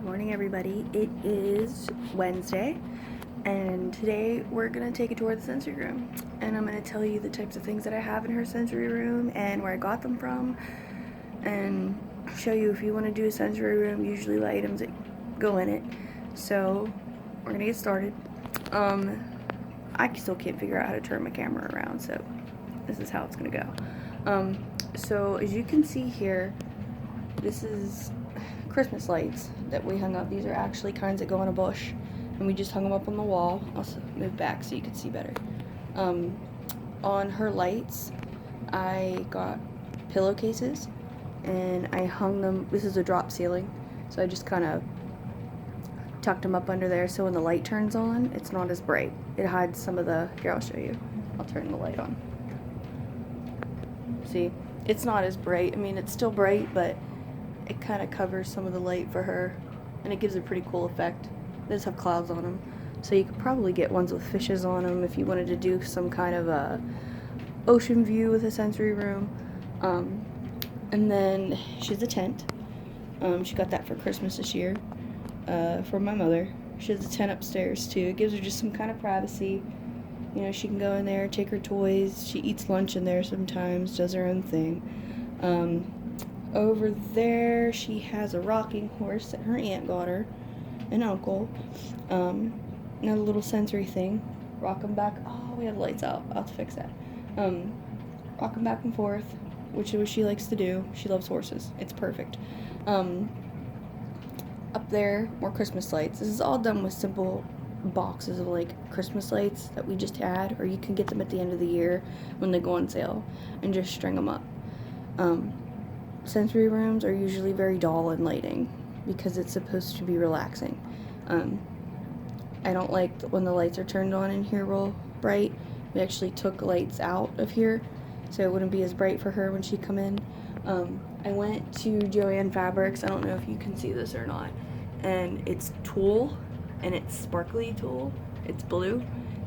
morning, everybody. It is Wednesday, and today we're gonna take a tour of the sensory room, and I'm gonna tell you the types of things that I have in her sensory room and where I got them from, and show you if you want to do a sensory room, usually the items that go in it. So we're gonna get started. I still can't figure out how to turn my camera around, so this is how it's gonna go. So as you can see here, this is Christmas lights that we hung up. These are actually kinds that go in a bush, and we just hung them up on the wall. I'll move back so you can see better. On her lights, I got pillowcases, and I hung them. This is a drop ceiling, so I just kind of tucked them up under there so when the light turns on, it's not as bright. It hides some of the, here, I'll show you. I'll turn the light on. See, it's not as bright. I mean, it's still bright, but it kind of covers some of the light for her, and it gives a pretty cool effect. They just have clouds on them, so you could probably get ones with fishes on them if you wanted to do some kind of a ocean view with a sensory room. And then she has a tent. She got that for Christmas this year from my mother. She has a tent upstairs too. It gives her just some kind of privacy. You know, she can go in there, take her toys. She eats lunch in there sometimes, does her own thing. Over there, she has a rocking horse that her aunt got her, and uncle. Another little sensory thing. Rock them back. Oh, we have lights out. I'll have to fix that. Rock them back and forth, which is what she likes to do. She loves horses. It's perfect. Up there, more Christmas lights. This is all done with simple boxes of like Christmas lights that we just had, or you can get them at the end of the year when they go on sale and just string them up. Sensory rooms are usually very dull in lighting because it's supposed to be relaxing. I don't like when the lights are turned on in here real bright. We actually took lights out of here so it wouldn't be as bright for her when she come in. I went to Joann Fabrics. I don't know if you can see this or not. And it's tulle, and it's sparkly tulle. It's blue.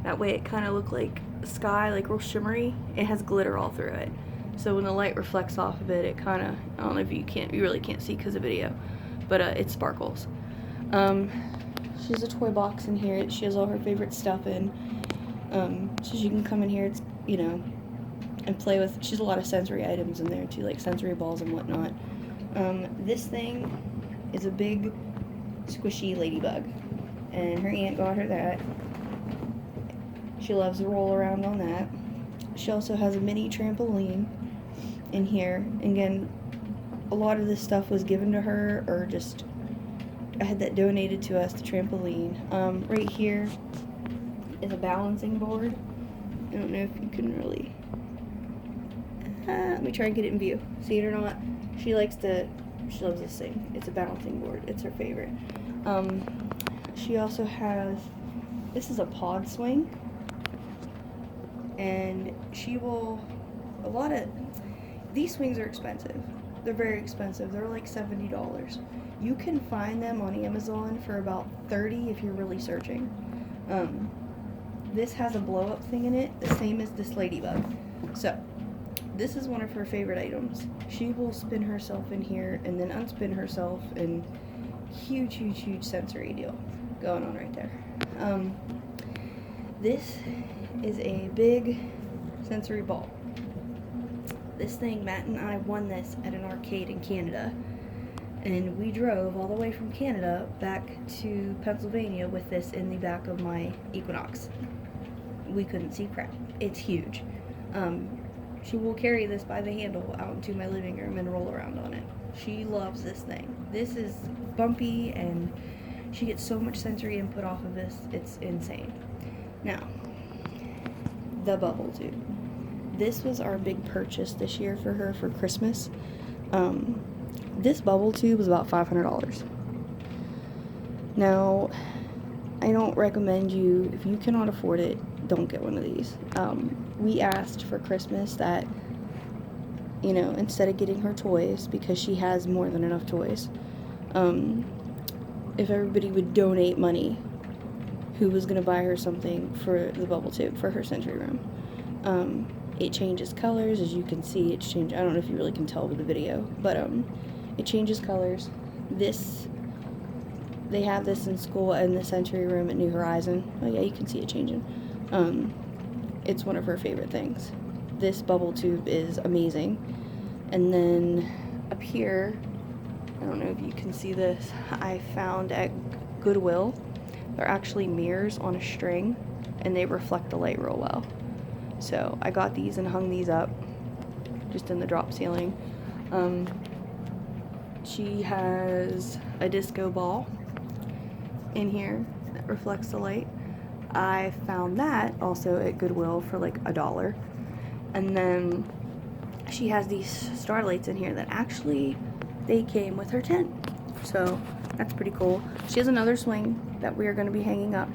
That way it kind of looked like sky, like real shimmery. It has glitter all through it. So when the light reflects off of it, it kind of, I don't know if you really can't see because of video, but it sparkles. She has a toy box in here. She has all her favorite stuff in. So she can come in here, it's, you know, and play with. She has a lot of sensory items in there too, like sensory balls and whatnot. This thing is a big squishy ladybug, and her aunt got her that. She loves to roll around on that. She also has a mini trampoline in here. Again, a lot of this stuff was given to her, or just I had that donated to us, the trampoline. Right here is a balancing board. I don't know if you can really let me try and get it in view. See it or not? She loves this thing. It's a balancing board. It's her favorite. She also has, this is a pod swing, and these swings are expensive. They're very expensive. They're like $70. You can find them on Amazon for about $30 if you're really searching. This has a blow up thing in it, the same as this ladybug. So this is one of her favorite items. She will spin herself in here and then unspin herself, and huge sensory deal going on right there. This is a big sensory ball. This thing, Matt and I won this at an arcade in Canada, and we drove all the way from Canada back to Pennsylvania with this in the back of my Equinox. We couldn't see crap. It's huge. She will carry this by the handle out into my living room and roll around on it. She loves this thing. This is bumpy, and she gets so much sensory input off of this, it's insane. Now, the bubble tube. This was our big purchase this year for her for Christmas. This bubble tube was about $500. Now, I don't recommend you, if you cannot afford it, don't get one of these. We asked for Christmas that, you know, instead of getting her toys, because she has more than enough toys, if everybody would donate money who was going to buy her something for the bubble tube for her sensory room. It changes colors, as you can see. It's changed. I don't know if you really can tell with the video, but it changes colors. This they have this in school in the sensory room at New Horizon. Oh yeah, you can see it changing. It's one of her favorite things. This bubble tube is amazing. And then up here, I don't know if you can see this, I found at Goodwill, they're actually mirrors on a string, and they reflect the light real well. So I got these and hung these up just in the drop ceiling. She has a disco ball in here that reflects the light. I found that also at Goodwill for like $1. And then she has these starlights in here that actually they came with her tent. So that's pretty cool. She has another swing that we are going to be hanging up.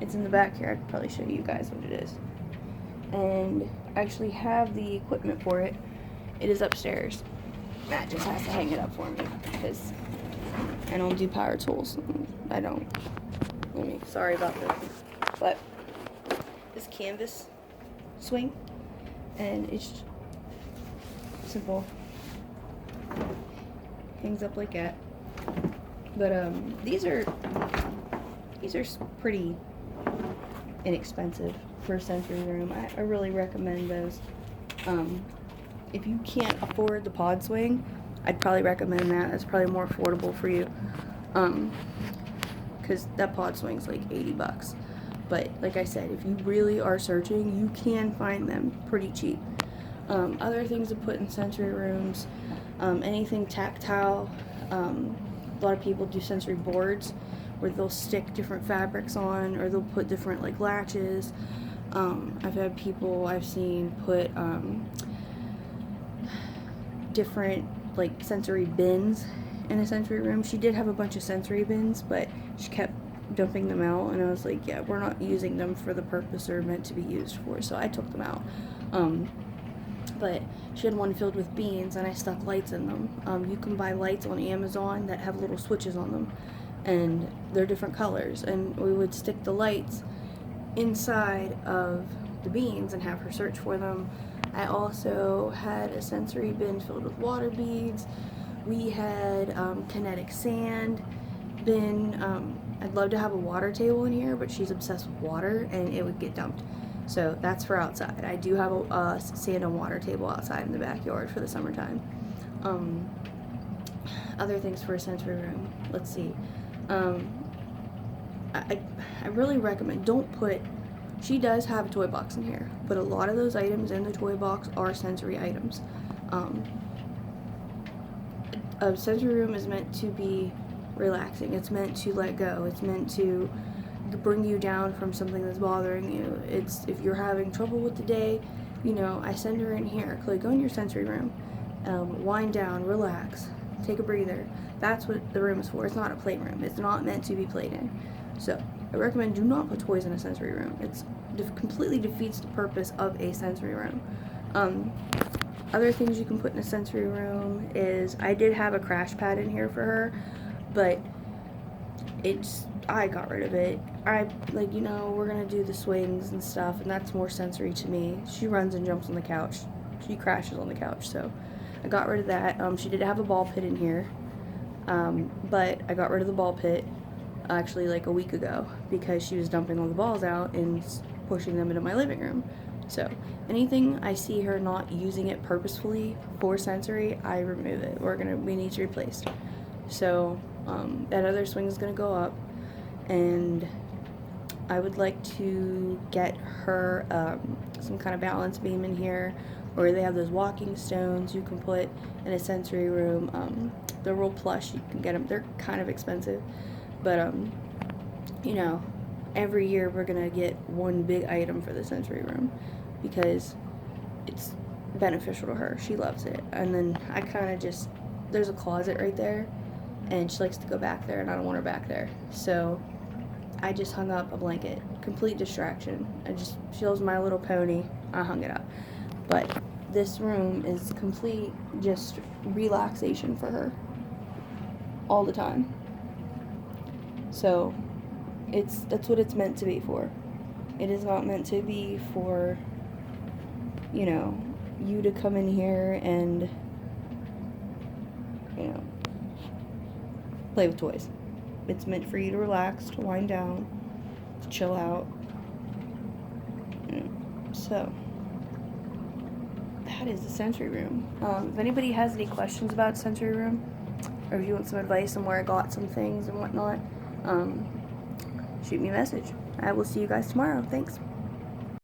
It's in the back here. I'd probably show you guys what it is. And I actually have the equipment for it. It is upstairs. Matt just has to hang it up for me because I don't do power tools. I don't. Sorry about this. But this canvas swing, and it's simple. Hangs up like that. But these are pretty inexpensive for a sensory room. I really recommend those. If you can't afford the pod swing, I'd probably recommend that. That's probably more affordable for you. Because that pod swing's like $80. But like I said, if you really are searching, you can find them pretty cheap. Other things to put in sensory rooms, anything tactile. A lot of people do sensory boards where they'll stick different fabrics on, or they'll put different like latches. I've had people I've seen put different like sensory bins in a sensory room. She did have a bunch of sensory bins, but she kept dumping them out, and I was like, yeah, we're not using them for the purpose they're meant to be used for, so I took them out. But she had one filled with beans, and I stuck lights in them. You can buy lights on Amazon that have little switches on them, and they're different colors, and we would stick the lights inside of the beans and have her search for them. I also had a sensory bin filled with water beads. We had kinetic sand bin. I'd love to have a water table in here, but she's obsessed with water and it would get dumped. So that's for outside. I do have a sand and water table outside in the backyard for the summertime. Other things for a sensory room. Let's see. I really recommend, don't put, she does have a toy box in here, but a lot of those items in the toy box are sensory items. A sensory room is meant to be relaxing. It's meant to let go. It's meant to bring you down from something that's bothering you. It's, if you're having trouble with the day, you know, I send her in here. Chloe, go in your sensory room. Wind down, relax, take a breather. That's what the room is for. It's not a playroom. It's not meant to be played in. So I recommend do not put toys in a sensory room. It's completely defeats the purpose of a sensory room. Other things you can put in a sensory room is, I did have a crash pad in here for her, but I got rid of it. I, like, you know, we're gonna do the swings and stuff, and that's more sensory to me. She runs and jumps on the couch. She crashes on the couch, so I got rid of that. She did have a ball pit in here, but I got rid of the ball pit actually like a week ago because she was dumping all the balls out and pushing them into my living room. So anything I see her not using it purposefully for sensory, I remove it. We need to replace. So that other swing is gonna go up, and I would like to get her some kind of balance beam in here, or they have those walking stones you can put in a sensory room. They're real plush. You can get them. They're kind of expensive, but you know, every year we're gonna get one big item for the sensory room because it's beneficial to her. She loves it. And then I kind of just, there's a closet right there, and she likes to go back there, and I don't want her back there. So I just hung up a blanket. Complete distraction. She loves My Little Pony. I hung it up. But this room is complete just relaxation for her all the time. So that's what it's meant to be for. It is not meant to be for, you know, you to come in here and, you know, play with toys. It's meant for you to relax, to wind down, to chill out. So, that is the sensory room. If anybody has any questions about sensory room, or if you want some advice on where I got some things and whatnot, shoot me a message. I will see you guys tomorrow. Thanks.